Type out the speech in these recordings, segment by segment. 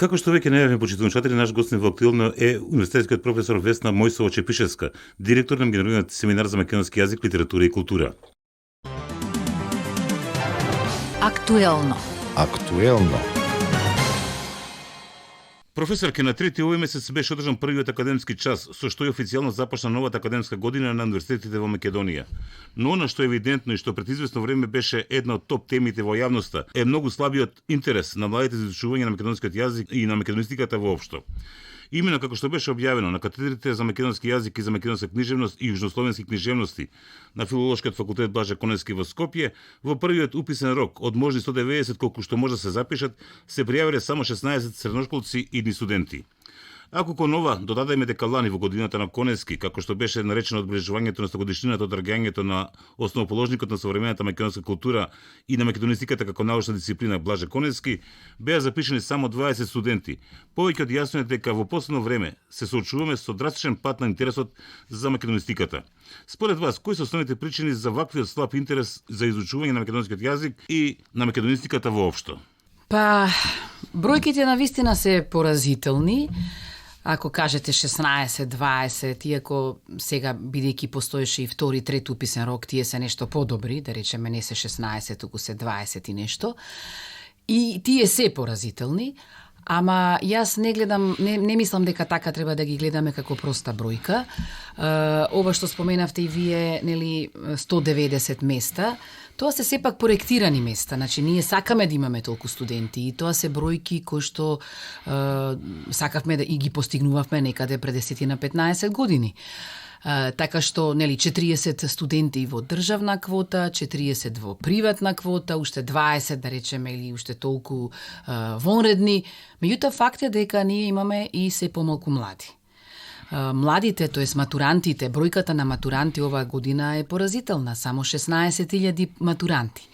Како што веќе најавивме почитувани читатели, наш гостин во актуелно е универзитетскиот професор Весна Мојсова-Чепишевска, директор на Меѓународниот семинар за македонски јазик, литература и култура. Актуелно. Професорке, на 3 овој месец беше одржан првиот академски час, со што и официјално започна новата академска година на универзитетите во Македонија. Но она што е евидентно и што пред известно време беше една од топ темите во јавноста е многу слабиот интерес на младите за изучување на македонскиот јазик и на македонистиката воопшто. Имено како што беше објавено на катедрите за македонски јазик и за македонска книжевност и јужнословенски книжевности на Филолошкиот факултет Блаже Коневски во Скопје, во првиот уписен рок од можни 190 колку што може да се запишат, се пријавиле само 16 средношколци и идни студенти. Ако кон ова додадеме дека лани во годината на Коневски, како што беше наречено одбележувањето на 100-годишнината од раѓањето на основоположникот на современата македонска култура и на македонистиката како научна дисциплина Блаже Коневски, беа запишани само 20 студенти. Повеќе од јасно е дека во последно време се соочуваме со драстичен пат на интересот за македонистиката. Според вас, кои се основните причини за ваквиот слаб интерес за изучување на македонскиот јазик и на македонистиката воопшто? Па, бројките на вистина се поразителни. Ако кажете 16-20, иако сега бидејќи постоеше и втори, трет уписен рок, тие се нешто подобри, да речеме не се 16, туку се 20 и нешто. И тие се поразителни, ама јас не гледам, не мислам дека така треба да ги гледаме како проста бројка. Ова што споменавте и вие, нели, 190 места, тоа се сепак проектирани места, значи ние сакаме да имаме толку студенти и тоа се бројки кои што сакавме да и ги постигнувавме некаде пред 10 на 15 години. Така што, нели, 40 студенти во државна квота, 40 во приватна квота, уште 20, да речеме, или уште толку вонредни. Меѓутоа, факт е дека ние имаме и се помалку млади. Младите, тоест матурантите, бројката на матуранти оваа година е поразителна, само 16.000 матуранти.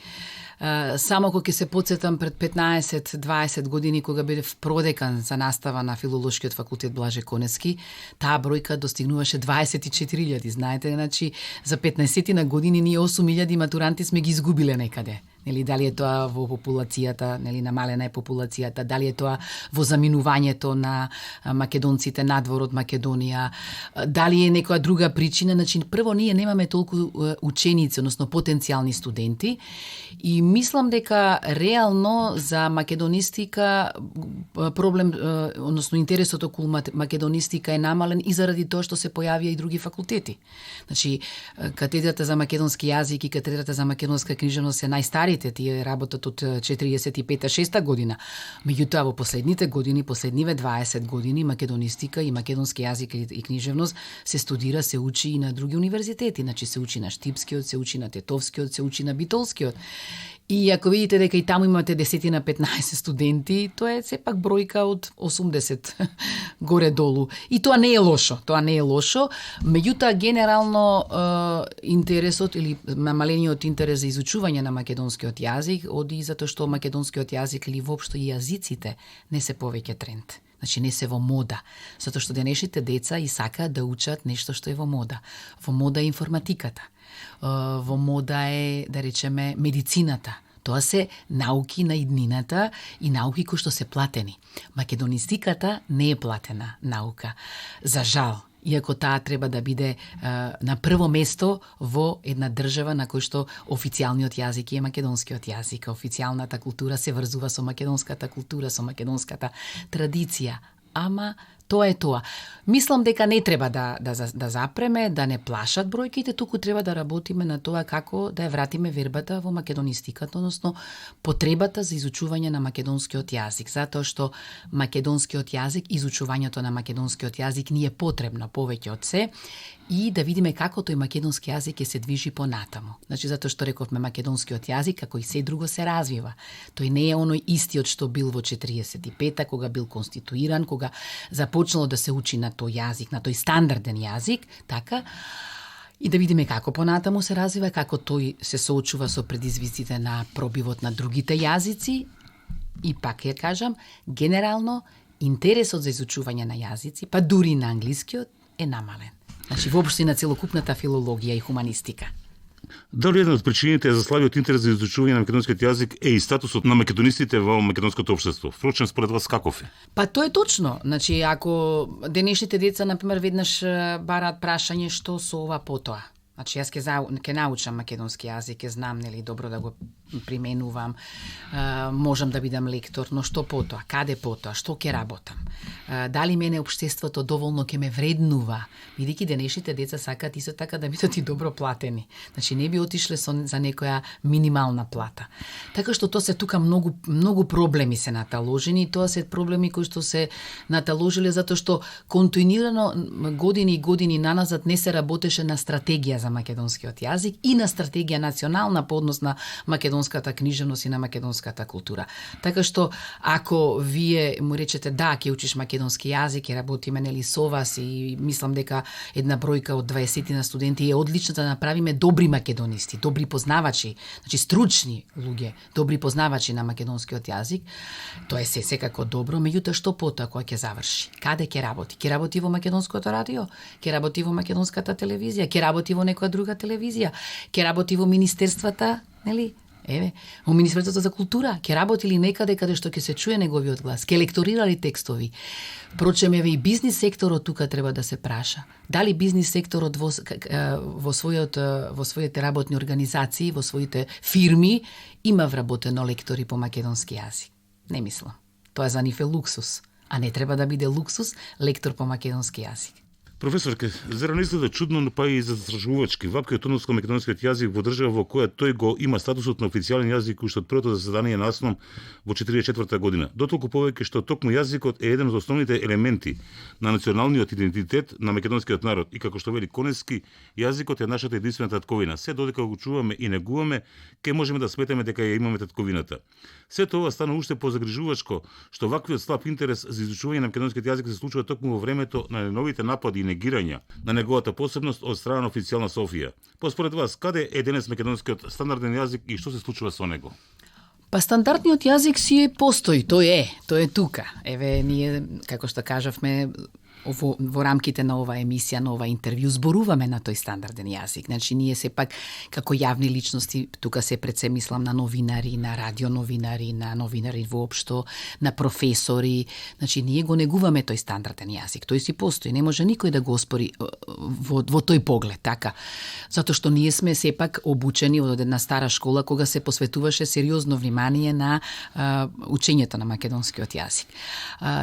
Само кога ќе се подсетам пред 15-20 години кога бев продекан за настава на Филолошкиот факултет Блаже Коневски, таа бројка достигнуваше 24.000, знаете, значи за 15 на години ние 8.000 матуранти сме ги изгубиле некаде. Нели, дали е тоа во популацијата, нели, намалена е популацијата, дали е тоа во заминувањето на македонците надвор од Македонија, дали е некоја друга причина. Значи, прво ние немаме толку ученици, односно потенцијални студенти, и мислам дека реално за македонистика проблем, односно интересот околу македонистика е намален и заради тоа што се појавија и други факултети. Значи, катедрата за македонски јазик и катедрата за македонска книжевност се најстарите, тие работат од 45-6 година. Меѓутоа, во последните години, последниве 20 години, македонистика и македонски јазик и книжевност се студира, се учи и на други универзитети. Значи, се учи на Штипскиот, се учи на Тетовскиот, се учи на Битолскиот. И ако видите дека и таму имате 10 на 15 студенти, тоа е сепак бројка од 80 горе-долу. И тоа не е лошо, Меѓутоа, генерално интересот или намалениот интерес за изучување на македонскиот јазик оди затоа што македонскиот јазик или воопшто и јазиците не се повеќе тренд. Значи не се во мода, затоа што денешните деца и сакаат да учат нешто што е во мода. Во мода е информатиката. Во мода е, да речеме, медицината. Тоа се науки на иднината и науки кои што се платени. Македонистиката не е платена наука. За жал, иако таа треба да биде на прво место во една држава на кој што официјалниот јазик е македонскиот јазик. Официјалната култура се врзува со македонската култура, со македонската традиција. Ама тоа е тоа. Мислам дека не треба да запреме, да не плашат бројките, туку треба да работиме на тоа како да ја вратиме вербата во македонистиката, односно потребата за изучување на македонскиот јазик, затоа што македонскиот јазик, изучувањето на македонскиот јазик ни е потребно повеќе од се, и да видиме како тој македонски јазик ќе се движи понатаму. Значи, затоа што рековме македонскиот јазик, како и се друго, се развива. Тој не е оној истиот што бил во 45-та, кога бил конституиран, кога започнало да се учи на тој јазик, на тој стандарден јазик, така, и да видиме како понатаму се развива, како тој се соочува со предизвиците на пробивот на другите јазици. И пак ја кажам, генерално, интересот за изучување на јазици, па дури на англискиот, е намален. Значи, воопшто и на целокупната филологија и хуманистика. Дали една од причините за слабиот интерес за изучување на македонскиот јазик е и статусот на македонистите во македонското општество? Впрочем, според вас каков е? Па тоа е точно. Значи, ако денешните деца, например, веднаш бараат прашање што со ова потоа. Значи, јас ќе научам македонски јазик, ќе знам, нели, добро да го применувам, можам да бидам лектор, но што потоа, каде потоа, што ќе работам? Дали мене општеството доволно ќе ме вреднува? Бидејќи денешните деца сакаат исто така да бидат и добро платени. Значи, не би отишле за некоја минимална плата. Така што тоа се тука многу проблеми се наталожени, и тоа се проблеми кои што се наталожиле затоа што континуирано години и години наназад не се работеше на стратегија за македонскиот јазик и на стратегија национална по однос на македонската книжевност и на македонската култура. Така што ако вие му речете да, ќе учиш македонски јазик, ќе работиме нели со вас и мислам дека една бројка од 20 на студенти е одлична да направиме добри македонисти, добри познавачи, значи стручни луѓе, добри познавачи на македонскиот јазик, тоа е секако добро, меѓутоа што потоа кога ќе заврши? Каде ќе работи? Ќе работи во македонското радио, ќе работи во македонската телевизија, ќе работи во некоја друга телевизија, ќе работи во министерствата, нели? Еве, во Министерството за култура, ќе работи ли некаде каде што ќе се чуе неговиот глас, ќе лекторира ли текстови. Впрочем, еве и бизнис секторот тука треба да се праша. Дали бизнис секторот во своите работни организации, во своите фирми има вработено лектори по македонски јазик? Не мислам. Тоа за нив е луксус, а не треба да биде луксус лектор по македонски јазик. Професорке, зар не изгледа чудно, но па и застрашувачки вапкиот однос кон македонскиот јазик во држава во која тој го има статусот на официјален јазик уште од првото заседание на АСНОМ во 1944 година. Дотолку повеќе што токму јазикот е еден од основните елементи на националниот идентитет на македонскиот народ и како што вели Конески, јазикот е нашата единствена татковина. Се додека го чуваме и негуваме, ке можеме да сметаме дека ја имаме татковината. Сето ова стана уште позагрижувачко што ваквиот слаб интерес за изучување на македонскиот јазик се случува токму во времето на новите напади и негирања на неговата посебност од страна на официјална Софија. Поспоред вас, каде е денес македонскиот стандарден јазик и што се случува со него? Па стандардниот јазик си постои, тој е тука. Еве, ние, како што кажавме, во рамките на оваа емисија, на ова интервју, зборуваме на тој стандарден јазик. Значи, ние сепак, како јавни личности, тука се пред се мислам на новинари, на радионовинари, на новинари воопшто, на професори. Значи, ние го негуваме тој стандарден јазик. Тој си постои, не може никој да го оспори во тој поглед, така. Затоа што ние сме сепак обучени од една стара школа кога се посветуваше сериозно внимание на учењето на македонскиот јазик.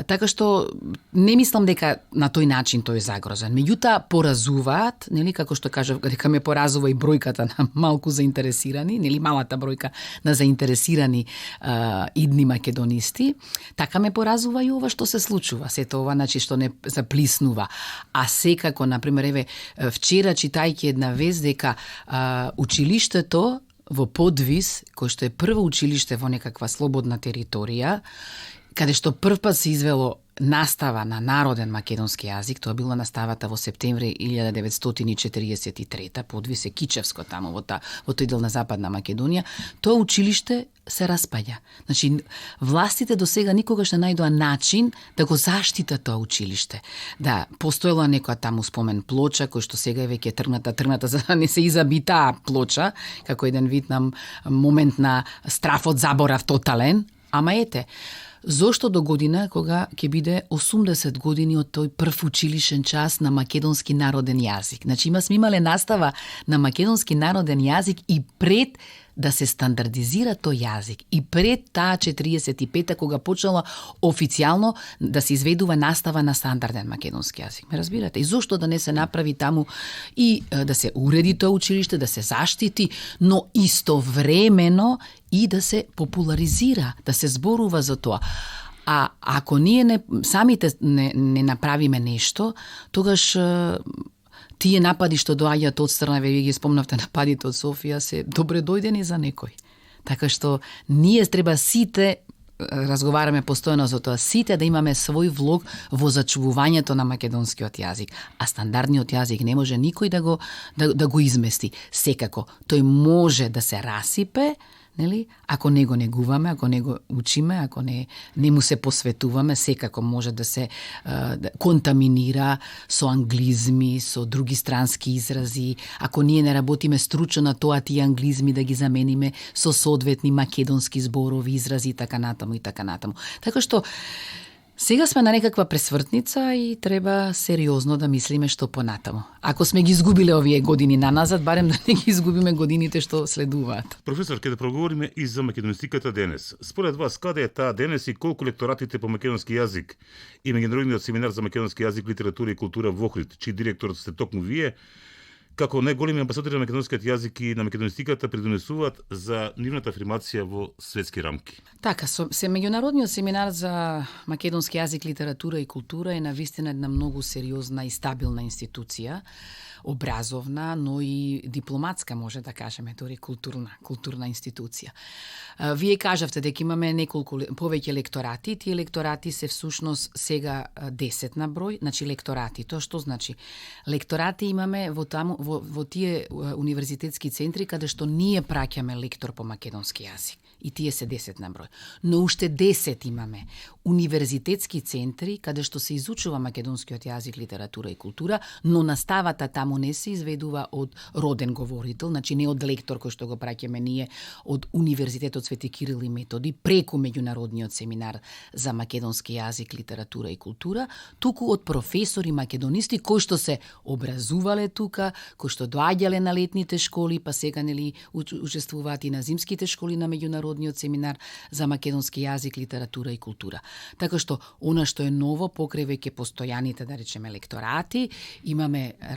Така што не мислам дека на тој начин тој е загрозен. Меѓутоа поразуваат, нели, како што кажав, дека ме поразува и бројката на малку заинтересирани, нели, малата бројка на заинтересирани идни македонисти, така ме поразува и ова што се случува, сето ова, значи, што не заплиснува. А секако, например, еве, вчера читајќи една вест дека училиштето во Подвис, кој што е прво училиште во некаква слободна територија, каде што првпат се извело настава на народен македонски јазик, тоа била наставата во септември 1943, Подвис е Кичевско таму во тој дел на Западна Македонија, тоа училиште се распаѓа. Значи, властите до сега никогаш не најдоа начин да го заштитат тоа училиште. Да, постоела некоја таму спомен плоча, кој што сега е веќе тргната за да не се изаби таа плоча, како еден вид на момент на страф од заборав тотален, ама ете, зошто до година, кога ќе биде 80 години од тој прв училишен час на македонски народен јазик. Значи, сме имале настава на македонски народен јазик и пред да се стандардизира тој јазик. И пред таа 45-та, кога почнала официјално да се изведува настава на стандарден македонски јазик. Ме разбирате? И зошто да не се направи таму и да се уреди тоа училиште, да се заштити, но истовремено и да се популаризира, да се зборува за тоа. А ако ние самите не направиме нешто, тогаш тие напади што доаѓаат од страна, вие ги спомнавте нападите од Софија, се добре дојдени за некој. Така што ние треба сите, разговараме постојано за тоа, сите да имаме свој влог во зачувувањето на македонскиот јазик, а стандардниот јазик не може никој да го измести. Секако, тој може да се расипе, нели? Ако не го негуваме, ако не го учиме, ако не му се посветуваме, секако може да се да контаминира со англизми, со други странски изрази. Ако ние не работиме стручно на тоа тие англизми да ги замениме со соодветни македонски зборови, изрази и така натаму и така натаму. Така што сега сме на некаква пресвртница и треба сериозно да мислиме што понатаму. Ако сме ги изгубиле овие години наназад, барем да не ги изгубиме годините што следуваат. Професор, ќе да проговориме и за македонистиката денес. Според вас, каде е таа денес и колку лекторатите по македонски јазик и меѓународниот семинар за македонски јазик, литература и култура во Охрид, чиј директор сте токму вие, како најголеми амбасадори на македонскиот јазик и на македонистиката придонесуваат за нивната афирмација во светски рамки? Така, меѓународниот семинар за македонски јазик, литература и култура е навистина една многу сериозна и стабилна институција, образовна, но и дипломатска, може да кажеме, дори културна институција. Вие кажавте дека имаме неколку повеќе лекторати, тие лекторати се всушност сега 10 на број, значи лекторати. Тоа што значи? Лекторати имаме во тие универзитетски центри каде што ние праќаме лектор по македонски јазик. И тие се 10 на број. Но уште 10 имаме универзитетски центри каде што се изучува македонскиот јазик, литература и култура, но наставата таму не се изведува од роден говорител, значи не од лектор кој што го праќаме ние од Универзитетот Свети Кирил и Методи, преку меѓународниот семинар за македонски јазик, литература и култура, туку од професори македонисти кои што се образувале тука, кои што доаѓале на летните школи, па сега нели учествуваат и на зимските школи на меѓународниот семинар за македонски јазик, литература и култура. Така што она што е ново покрај веќе постојаните, да речеме, лекторати,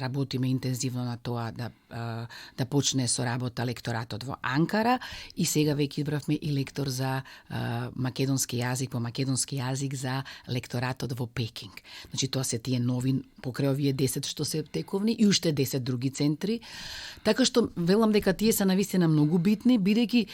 работиме интензивно на тоа да почне со работа лекторатот во Анкара и сега веќе избравме и лектор за македонски јазик, по македонски јазик за лекторатот во Пекинг. Значи тоа се тие нови покрај овие 10 што се тековни и уште 10 други центри. Така што велам дека тие се навистина многу битни, бидејќи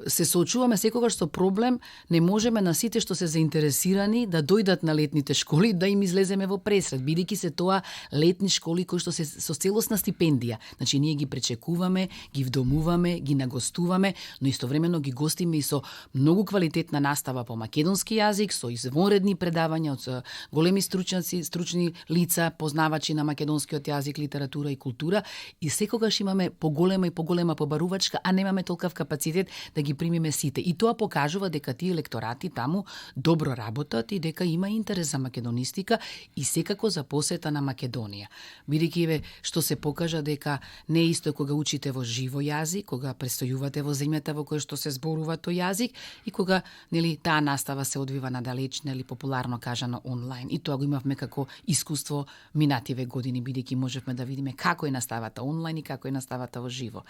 се соочуваме секогаш со проблем, не можеме на сите што се заинтересирани да дојдат на летните школи да им излеземе во пресред, бидејќи се тоа летни школи кои што се со целосна стипендија. Значи ние ги пречекуваме, ги вдомуваме, ги нагостуваме, но истовремено ги гостиме и со многу квалитетна настава по македонски јазик, со извонредни предавања од големи стручни лица, познавачи на македонскиот јазик, литература и култура, и секогаш имаме поголема и поголема побарувачка, а немаме толков капацитет да ги примиме сите. И тоа покажува дека тие лекторати таму добро работат и дека има интерес за македонистика и секако за посета на Македонија. Бидејќи што се покажа дека не е исто кога учите во живо јазик, кога престојувате во земјата во која што се зборува тој јазик и кога нели таа настава се одвива надалечна или популарно кажано онлайн. И тоа го имавме како искуство минативе години, бидејќи можевме да видиме како е наставата онлайн и како е наставата во живо.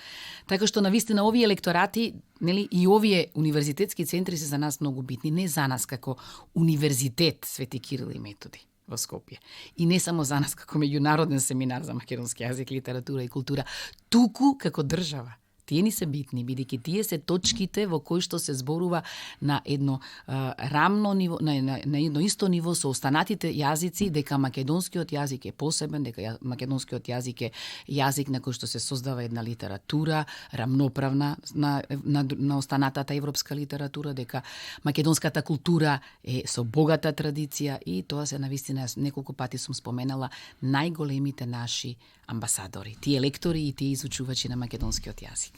Така што навистина овие лекторати, нели и овие универзитетски центри се за нас многу битни, не за нас како Универзитет Свети Кирил и Методи во Скопје. И не само за нас како меѓународен семинар за македонски јазик, литература и култура, туку како држава. Тие ни се битни, бидејќи тие се точките во кои што се зборува на едно рамно ниво, на едно исто ниво со останатите јазици, дека македонскиот јазик е посебен, дека македонскиот јазик е јазик на кој што се создава една литература рамноправна на останатата европска литература, дека македонската култура е со богата традиција и тоа се навистина, неколку пати сум споменала, најголемите наши амбасадори, тие лектори и тие изучувачи на македонскиот јазик.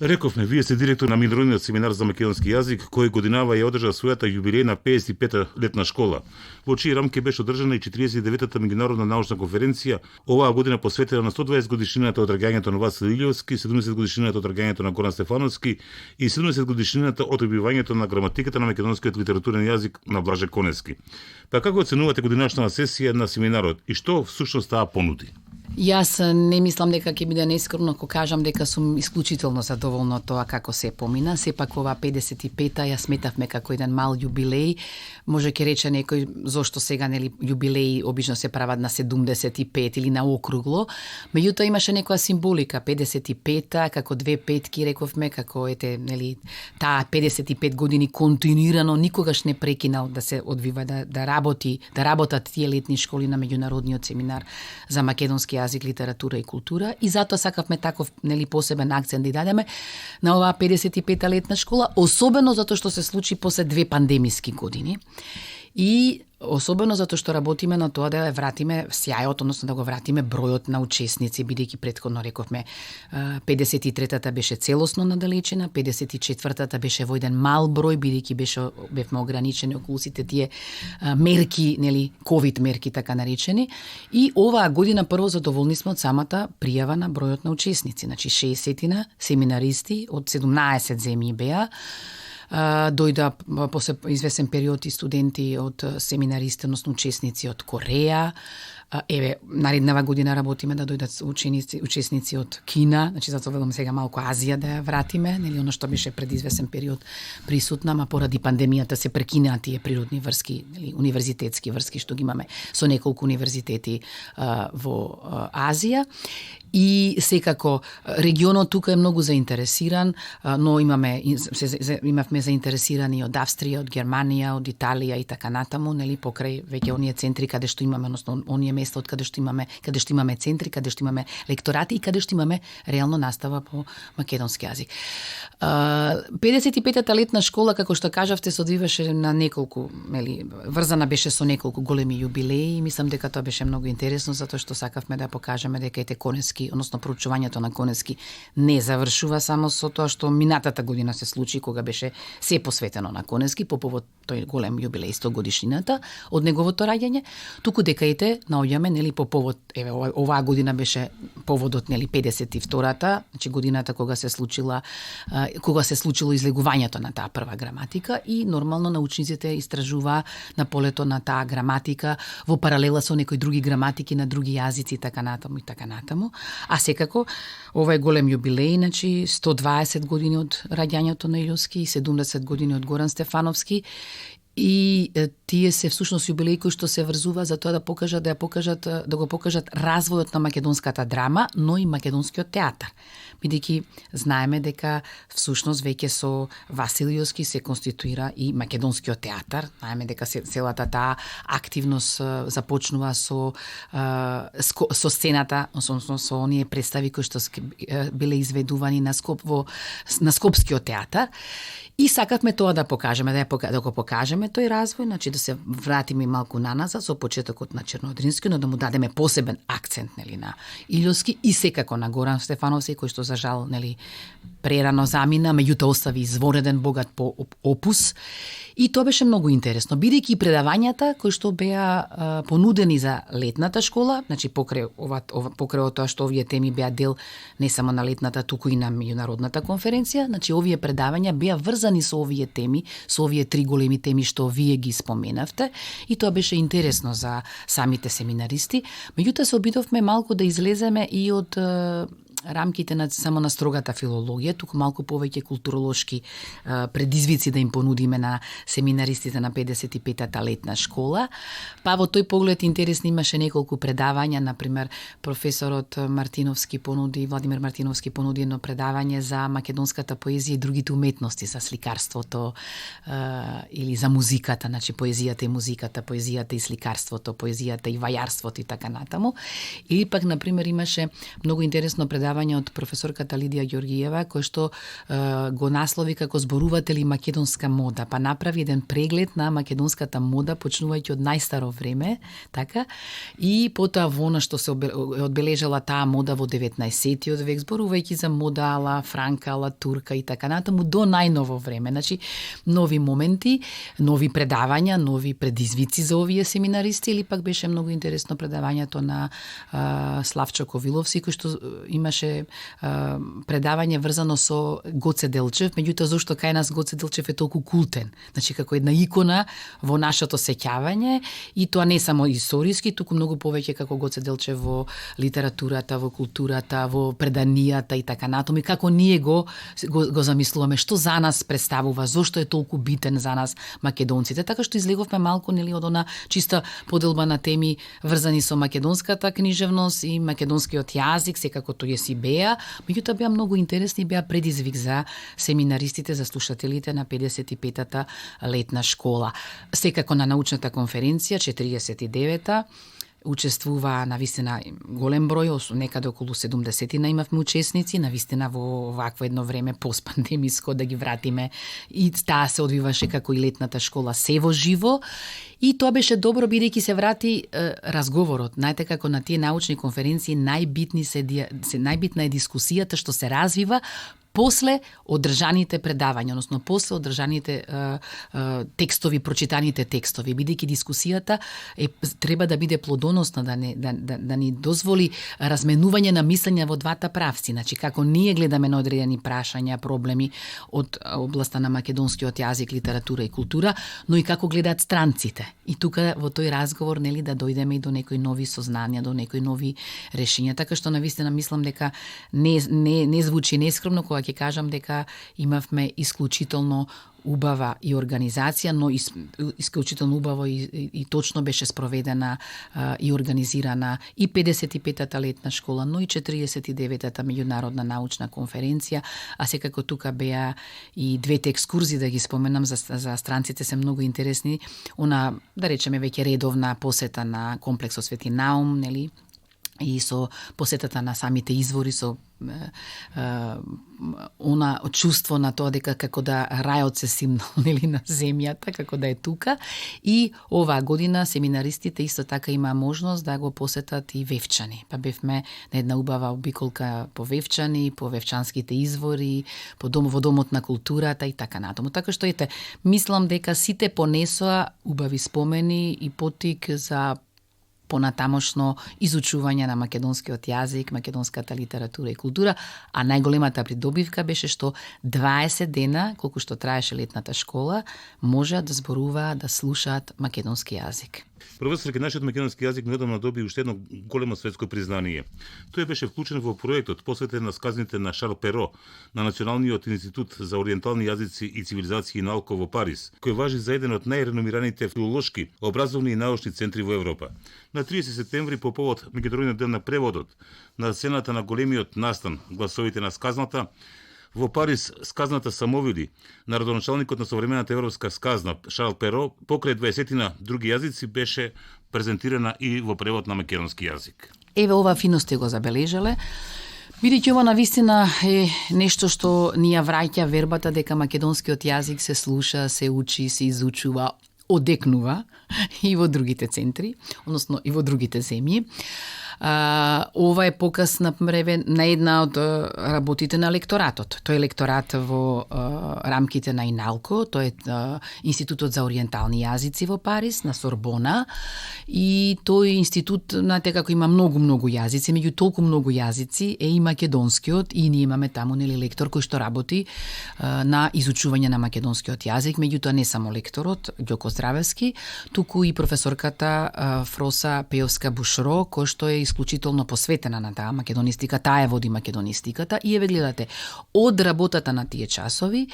Рековме, вие сте директор на Меѓународниот семинар за македонски јазик, кој годинава ја одржа својата јубилејна 55-та летна школа, во чии рамки беше одржана и 49-та меѓународна научна конференција, оваа година посветена на 120 годишнината од раѓањето на Васил Илиовски, 70 годишнината од раѓањето на Горан Стефановски и 70 годишнината од објавувањето на граматиката на македонскиот литературен јазик на Блаже Коневски. Па како оценувате годинашната сесија на семинарот и што всушност таа понуди? Јас не мислам дека ќе биде нескромно ако кажам дека сум исклучително задоволна од тоа како се помина. Сепак ова 55-та ја сметавме како еден мал јубилеј. Може ќе рече некој зошто сега нели јубилеи обично се прават на 75 или на округло. Меѓутоа имаше некоја символика 55-та како две петки рековме како нели таа 55 години континуирано никогаш не прекинал да се одвива да работат тие летни школи на меѓународниот семинар за македонски јазик, литература и култура, и затоа сакавме таков посебен акцент да дадеме на оваа 55-та летна школа, особено затоа што се случи после 2 пандемиски години. И особено затоа што работиме на тоа да вратиме сјајот, односно да го вратиме бројот на учесници, бидејќи претходно рековме 53-та беше целосно надалечена, 54-та беше во еден мал број, бидејќи бевме ограничени околу сите тие мерки, ковид мерки така наречени, и оваа година прво задоволни сме од самата пријава на бројот на учесници, значи 60 семинаристи од 17 земји беа. Дојда после известен период и студенти од семинаристи, односно учесници од Кореја. Еве, нареднава година работиме да дојдат учесници од Кина, значи затоа велам сега малку Азија да ја вратиме, оно што беше пред известен период присутна, ма поради пандемијата се прекинаа тие природни врски, универзитетски врски што ги имаме со неколку универзитети во Азија. И секако регионот тука е многу заинтересиран, но имавме заинтересирани од Австрија, од Германија, од Италија и така натаму, покрај веќе оние центри каде што имаме, односно оние места од каде што имаме центри, каде што имаме лекторати и каде што имаме реално настава по македонски јазик. 55-та летна школа, како што кажавте, се одвиваше на неколку, врзана беше со неколку големи јубилеи, и мислам дека тоа беше многу интересно, затоа што сакавме да покажеме дека ете Конески, односно проучувањето на Конески не завршува само со тоа што минатата година се случи, кога беше се посветено на Конески по повод тој голем јубилеј 100 годишнината од неговото раѓање, туку дека наоѓаме по повод, еве оваа година беше поводот 52-та, значи годината кога се случило излегувањето на таа прва граматика, и нормално научниците истражуваа на полето на таа граматика во паралела со некои други граматики на други јазици и така натаму и така натаму. А секако ова е голем јубилеј, значи 120 години од раѓањето на Илјовски и 70 години од Горан Стефановски. И тие се всушност јубилеи кои што се врзува за тоа да го покажат развојот на македонската драма, но и македонскиот театар. Бидејќи знаеме дека всушност веќе со Васил Илјовски се конституира и македонскиот театар. Знаеме дека целата таа активност започнува со сцената, односно со оние представи кои што биле изведувани на Скопскиот театар. И сакавме тоа да покажеме, да го покажеме тој развој, значи да се вратиме малку наназад со почетокот на Чернодрински, но да му дадеме посебен акцент на Илјовски и секако на Горан Стефановски, кој што за жал прерано замина, меѓутоа остави извореден богат по опус. И тоа беше многу интересно, бидејќи предавањата кои што беа понудени за летната школа, значи покрај тоа што овие теми беа дел не само на летната, туку и на меѓународната конференција, значи овие предавања беа врзани со овие теми, со овие 3 големи теми што вие ги споменавте, и тоа беше интересно за самите семинаристи. Меѓутоа се обидовме малку да излеземе и од рамките само на строгата филологија, туку малку повеќе културолошки предизвици да им понудиме на семинаристите на 55-та летна школа. Па во тој поглед интересни имаше неколку предавања, например професорот Владимир Мартиновски понуди едно предавање за македонската поезија и другите уметности, за сликарството или за музиката, значи поезијата и музиката, поезијата и сликарството, поезијата и вајарството и така натаму. Или пак например имаше многу интересно предавање од професорката Лидија Ѓоргиева, кој што го наслови како зборуватели македонска мода, па направи еден преглед на македонската мода почнувајќи од најстаро време, така, и потоа во она што се одбележала таа мода во 19-тиот век, зборувајќи за мода ала Франка, ала Турка и така натаму до најново време. Значи нови моменти, нови предавања, нови предизвици за овие семинаристи, или пак беше многу интересно предавањето на Славчо Ковиловски, кој што имаше предавање врзано со Гоце Делчев, меѓутоа зошто кај нас Гоце Делчев е толку култен, значи како една икона во нашето сеќавање, и тоа не само историски, туку многу повеќе како Гоце Делчев во литературата, во културата, во преданијата и така натаму, и како ние го замислуваме, што за нас представува, зошто е толку битен за нас македонците, така што излеговме малку од она чиста поделба на теми врзани со македонската книжевност и македонскиот јазик, секако тој си беа, меѓутоа беа многу интересни, беа предизвик за семинаристите, за слушателите на 55-та летна школа. Секако на научната конференција, 49-та, учествуваа навистина голем број, некаде околу 70 имавме учесници, навистина во вакво едно време постпандемиско да ги вратиме, и таа се одвиваше како и летната школа се во живо, и тоа беше добро бидејќи се врати разговорот. Знаете како на тие научни конференции најбитна е дискусијата што се развива после одржаните предавања, односно после одржаните текстови, прочитаните текстови, бидејќи дискусијата треба да биде плодоносна, да ни дозволи разменување на мислења во двата правци. Значи, како ние гледаме на одредени прашања, проблеми од областа на македонскиот јазик, литература и култура, но и како гледаат странците. И тука во тој разговор, нели, да дојдеме и до некои нови сознанија, до некои нови решења. Така што навистина мислам дека не звучи нескромно кога ќе кажам дека имавме исклучително убава и организација, но исклучително убаво и точно беше спроведена и организирана и 55-та летна школа, но и 49-та меѓународна научна конференција, а секако тука беа и двете екскурзии, да ги споменам, за странците се многу интересни. Она, да речеме, веќе редовна посета на комплексот Свети Наум, нели, и со посетата на самите извори, со она чувство на тоа дека како да рајот се симнал, нели, на земјата, како да е тука. И оваа година семинаристите исто така има можност да го посетат и Вевчани. Па бевме на една убава обиколка по Вевчани, по вевчанските извори, во домот на културата и така натаму. Така што мислам дека сите понесоа убави спомени и поттик за понатамошно изучување на македонскиот јазик, македонската литература и култура, а најголемата придобивка беше што 20 дена, колку што траеше летната школа, можеа да зборуваат, да слушаат македонски јазик. Професор, нашиот македонски јазик неодамна доби уште едно големо светско признание. Тој беше вклучен во проектот посветен на сказните на Шарл Перо на Националниот институт за ориентални јазици и цивилизации и наука во Париз, кој важи за еден од најреномираните филолошки, образовни и научни центри во Европа. На 30 септември, по повод меѓународниот ден на преводот, на сцената на големиот настан Гласовите на сказната, во Париз сказната Самовиди на родоначалникот на современата европска сказна Шарл Перо, покрај 20 други јазици, беше презентирана и во превод на македонски јазик. Еве, ова фино сте го забележале, бидејќи ова навистина е нешто што ни ја враќа вербата дека македонскиот јазик се слуша, се учи, се изучува, одекнува и во другите центри, односно и во другите земји. Ова е показ на една од работите на лекторатот. Тој е лекторат во рамките на ИНАЛКО, тој е Институтот за ориентални јазици во Париз, на Сорбона, и тој институт, знаете како има многу јазици, меѓу толку многу јазици е и македонскиот, и ние имаме таму, нели, лектор кој што работи на изучување на македонскиот јазик, меѓутоа не само лекторот Ѓоко Здравевски, туку и професорката Фроса Пеовска Бушро, кој што е исклучително посветена на таа македонистика, таа води македонистиката, и еве гледате, од работата на тие часови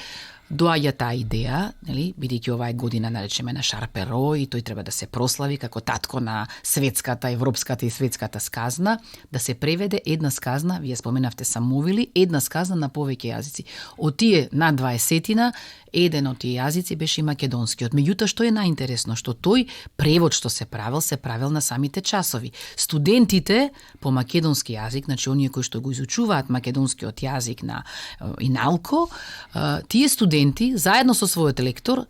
доаѓа таа идеја, нели, бидејќи ова е година, наречеме, на Шарл Перо, и тој треба да се прослави како татко на светската, европската и светската сказна, да се преведе една сказна, вие споменавте Самовили, една сказна на повеќе јазици. Од тие на 20-тина, еден од тие јазици беше и македонскиот. Меѓутоа, што е најинтересно, што тој превод што се правил на самите часови. Студентите по македонски јазик, значи оние кои што го изучуваат македонскиот јазик на ИНАЛКО, тие студенти заедно со својот лектор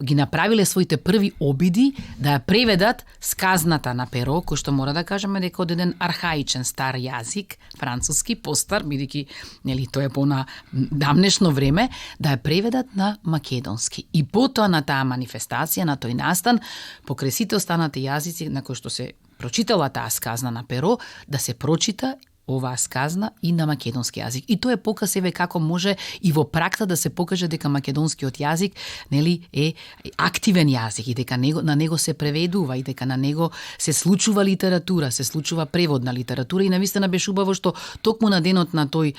ги направиле своите први обиди да ја преведат сказната на Перо, кој што мора да кажеме дека од еден архаичен стар јазик, француски, постар, бидејќи, нели, тоа е по на давнешно време, да ја преведат на македонски. И потоа на таа манифестација, на тој настан, покрај сите останати јазици на кои што се прочитала таа сказна на Перо, да се прочита оваа сказна и на македонски јазик. И тоа е показ, еве, како може и во пракса да се покаже дека македонскиот јазик, нели, е активен јазик и дека на него се преведува и дека на него се случува литература, се случува превод на литература, и навистина беше убаво што токму на денот на тој,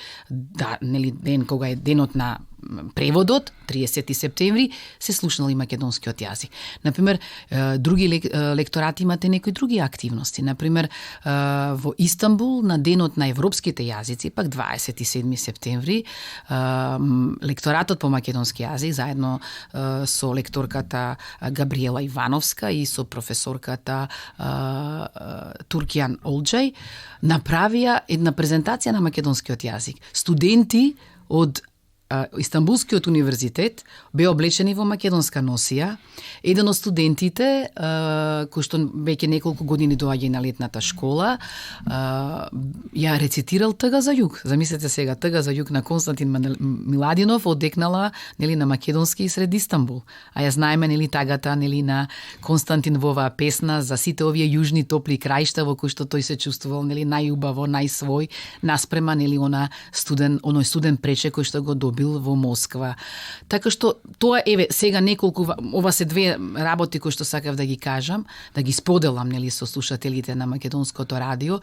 нели, ден кога е денот на преводот, 30 септември, се слушнали македонскиот јазик. Например, други лекторати имате некои други активности. Например, во Истанбул, на денот на европските јазици, пак 27 септември, лекторатот по македонски јазик, заедно со лекторката Габриела Ивановска и со професорката Туркијан Олџај, направија една презентација на македонскиот јазик. Студенти од Истанбулскиот универзитет беа облечени во македонска носија. Еден од студентите, кој што веќе неколку години доаѓа на летната школа, ја рецитирал Тъга за југ. Замислете сега, Тъга за југ на Константин Миладинов одекнала, нели, на македонски и сред Истанбул. А ја знаеме, нели, тагата, нели, на Константин во оваа песна за сите овие јужни топли краишта во кои што тој се чувствувал, нели, најубаво, најсвој, наспрема, нели, оној студен прече кој што го добил во Москва. Така што тоа, еве, сега неколку, ова се две работи кои што сакав да ги кажам, да ги споделам, нели, со слушателите на македонското радио,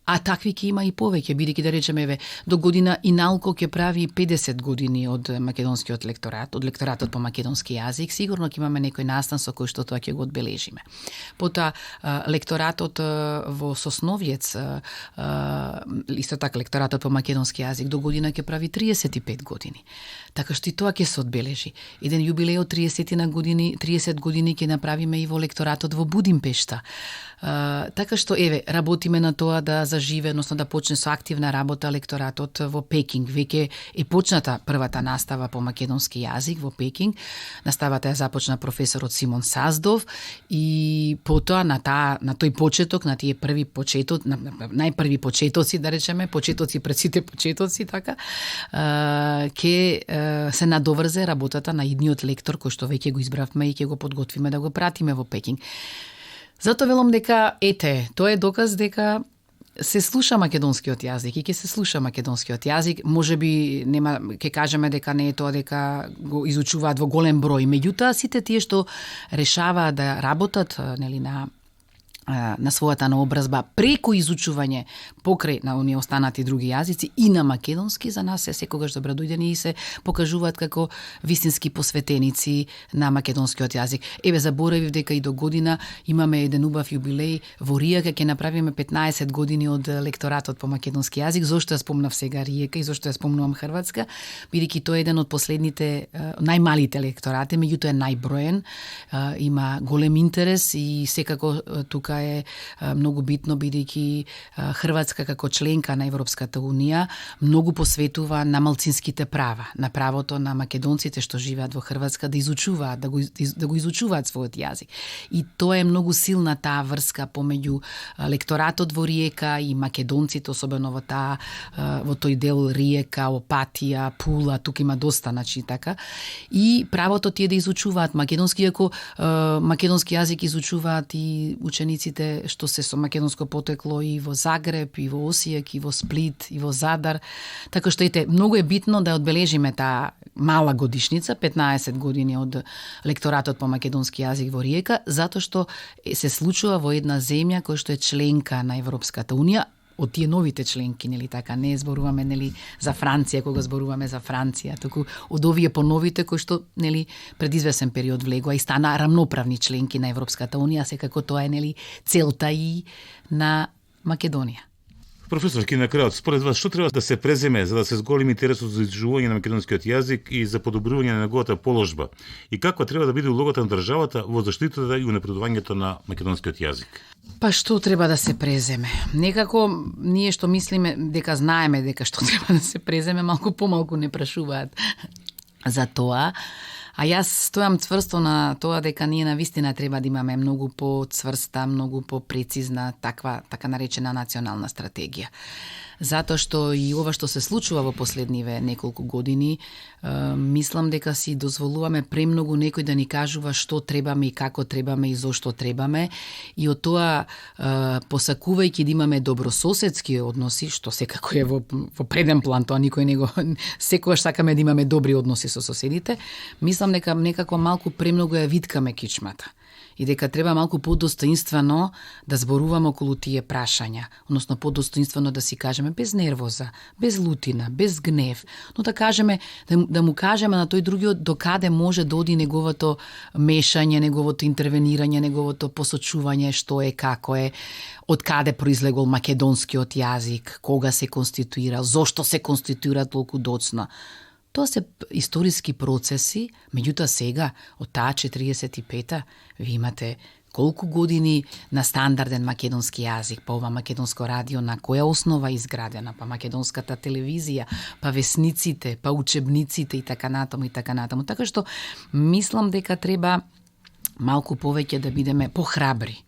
а такви ќе има и повеќе, бидејќи, да речеме, еве, до година Иналко ќе прави 50 години од македонскиот лекторат, од лекторатот по македонски јазик, сигурно ќе имаме некој настан со кој што тоа ќе го одбележиме. Потоа лекторатот во Сосновјец, исто така лекторатот по македонски јазик до година ќе прави 35 години. Така што и тоа ќе се одбележи. Еден јубилеј од 30 години ќе направиме и во лекторатот во Будимпешта. Така што, еве, работиме на тоа да заживе, односно да почне со активна работа лекторатот во Пекинг. Веќе е почната првата настава по македонски јазик во Пекинг. Наставата ја започна професорот Симон Саздов и потоа на тој почеток, на тие први почетоци, најпрви почетоци, да речеме, почетоци пред сите почетоци, така, ќе се надоврзе работата на идниот лектор кој што веќе го избравме и ќе го подготвиме да го пратиме во Пекинг. Затоа велам дека, тоа е доказ дека се слуша македонскиот јазик и ќе се слуша македонскиот јазик. Можеби нема, ќе кажеме дека не е тоа дека го изучуваат во голем број, меѓутоа сите тие што решаваат да работат, нели, на својата наобразба преку изучување покрај на оние останати други јазици и на македонски, за нас е секогаш добродојдени и се покажуваат како вистински посветеници на македонскиот јазик. Еве, заборавив дека и до година имаме еден убав јубилеј во Риека, ќе направиме 15 години од лекторатот по македонски јазик. Зошто ја спомнав сега Риека и зошто ја спомнувам Хрватска? Бидејќи тоа е еден од последните најмалите лекторати, меѓутоа е најброен, има голем интерес и секако тука е многу битно, бидејќи Хрватска како членка на Европската Унија многу посветува на малцинските права, на правото на македонците што живеат во Хрватска да изучуваат, да го изучуваат својот јазик. И тоа е многу силна таа врска помеѓу лекторатот во Риека и македонците, особено во тој дел Риека, Опатија, Пула, тука има доста, значи така. И правото тие да изучуваат македонски, иако македонски јазик изучуваат и учениците што се со македонско потекло и во Загреб, и во Осијек, и во Сплит, и во Задар. Така што многу е битно да одбележиме таа мала годишница, 15 години од лекторатот по македонски јазик во Риека, затоа што се случува во една земја која што е членка на Европската Унија, од тие новите членки, нели така, не зборуваме, нели, за Франција кога зборуваме за Франција, туку од овие поновите кои што, нели, пред извесен период влегоа и стана рамноправни членки на Европската Унија, секако тоа е, нели, целта и на Македонија. Професор, ки на крајот, според вас, што треба да се преземе за да се зголеми интересот за изучување на македонскиот јазик и за подобрување на неговата положба? И каква треба да биде улогата на државата во заштитата и унапредувањето на македонскиот јазик? Па што треба да се преземе? Некако ние што мислиме дека знаеме дека што треба да се преземе, малку помалку не прашуваат за тоа. А јас стојам цврсто на тоа дека ние навистина треба да имаме многу поцврста, многу попрецизна така наречена национална стратегија. Затоа што и ова што се случува во последниве неколку години, мислам дека си дозволуваме премногу некој да ни кажува што требаме и како требаме и зошто требаме, и од тоа посакувајќи да имаме добрососедски односи, што секако е во преден план, тоа никој не го секогаш сакаме да имаме добри односи со соседите, мислам дека некако малку премногу ја виткаме кичмата. и дека треба малку подостоинствено да зборуваме околу тие прашања, односно подостоинствено да си кажеме без нервоза, без лутина, без гнев, но да кажеме да му кажеме на тој другиот докаде може да оди неговото мешање, неговото интервенирање, неговото посочување што е, како е, од каде произлегол македонскиот јазик, кога се конституирал, зошто се конституира толку доцна. Тоа се историски процеси, меѓутоа сега, од таа 45-та, ви имате колку години на стандарден македонски јазик, па ова македонско радио на која основа е изградена, па македонската телевизија, па весниците, па учебниците и така натаму и така натаму. Така што мислам дека треба малку повеќе да бидеме похрабри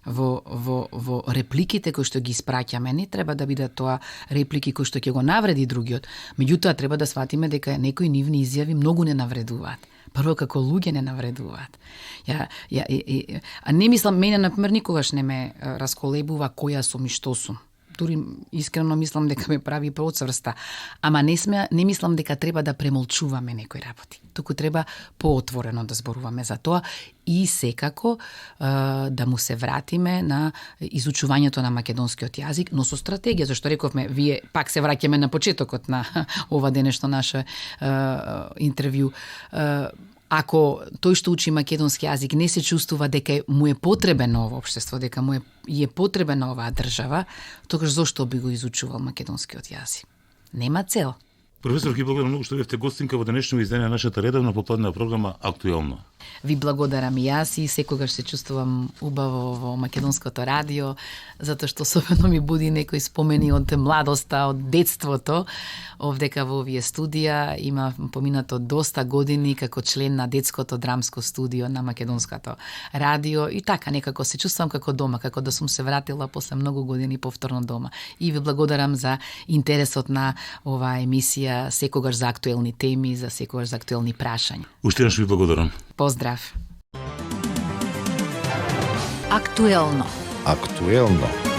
во репликите кои што ги испраќаме. Не треба да бидат тоа реплики кои што ќе го навреди другиот. Меѓутоа треба да сватиме дека некои нивни изјави многу не навредуваат. Прво како луѓе не навредуваат. А не мислам, мене например никогаш не ме расколебува која сум и што сум. Дури искрено мислам дека ме прави поцврста, ама не мислам дека треба да премолчуваме некои работи. Туку треба поотворено да зборуваме за тоа и секако да му се вратиме на изучувањето на македонскиот јазик, но со стратегија, зашто рековме, вие пак се враќаме на почетокот на ова денешно наше интервју. Ако тој што учи македонски јазик не се чувствува дека му е потребен на ова општество, дека му е потребен на оваа држава, тогаш зошто би го изучувал македонскиот јазик? Нема цел. Професор, ки благодарам многу што бевте гостинка во денешно издание на нашата редовна попладнева програма Актуелно. Ви благодарам и јас и секогаш се чувствувам убаво во македонското радио, затоа што особено ми буди некои спомени од младоста, од детството. Овдека во овие студија има поминато доста години како член на детското драмско студио на македонското радио и така некако се чувствувам како дома, како да сум се вратила после многу години повторно дома. И ви благодарам за интересот на оваа емисија, секогаш за актуелни теми, за секогаш за актуелни прашања. Уште еднаш ви благодарам. Поздрав. Актуелно. Актуелно.